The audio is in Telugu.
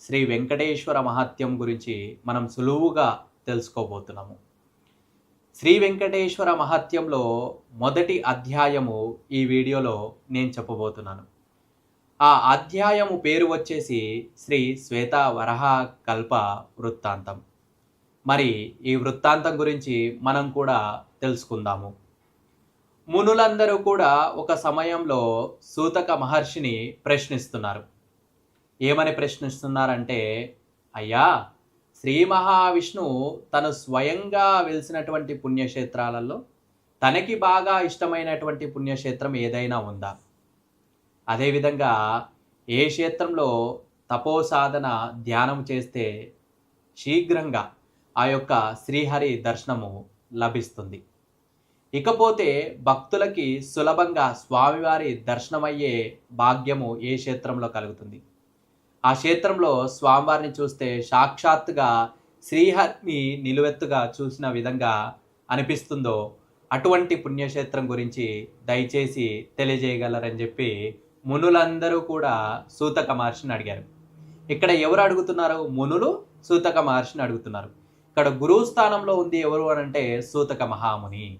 శ్రీ వెంకటేశ్వర మహాత్యం గురించి మనం సులువుగా తెలుసుకోబోతున్నాము. శ్రీ వెంకటేశ్వర మహాత్యంలో మొదటి అధ్యాయము ఈ వీడియోలో నేను చెప్పబోతున్నాను. ఆ అధ్యాయము పేరు వచ్చేసి శ్రీ శ్వేత వరహ కల్ప వృత్తాంతం. మరి ఈ వృత్తాంతం గురించి మనం కూడా తెలుసుకుందాము. మునులందరూ కూడా ఒక సమయంలో సూతక మహర్షిని ప్రశ్నిస్తున్నారు. ఏమని ప్రశ్నిస్తున్నారంటే, అయ్యా, శ్రీ మహావిష్ణువు తను స్వయంగా వెలిసినటువంటి పుణ్యక్షేత్రాలలో తనకి బాగా ఇష్టమైనటువంటి పుణ్యక్షేత్రం ఏదైనా ఉందా? అదేవిధంగా ఏ క్షేత్రంలో తపోసాధన ధ్యానం చేస్తే శీఘ్రంగా ఆ యొక్క శ్రీహరి దర్శనము లభిస్తుంది? ఇకపోతే భక్తులకి సులభంగా స్వామివారి దర్శనమయ్యే భాగ్యము ఏ క్షేత్రంలో కలుగుతుంది? ఆ క్షేత్రంలో స్వామివారిని చూస్తే సాక్షాత్తుగా శ్రీహరిని నిలువెత్తుగా చూసిన విధంగా అనిపిస్తుందో అటువంటి పుణ్యక్షేత్రం గురించి దయచేసి తెలియజేయగలరని చెప్పి మునులందరూ కూడా సూతక మహర్షిని అడిగారు. ఇక్కడ ఎవరు అడుగుతున్నారు? మునులు సూతక మహర్షిని అడుగుతున్నారు. ఇక్కడ గురువు స్థానంలో ఉంది ఎవరు అని అంటే సూతక మహాముని.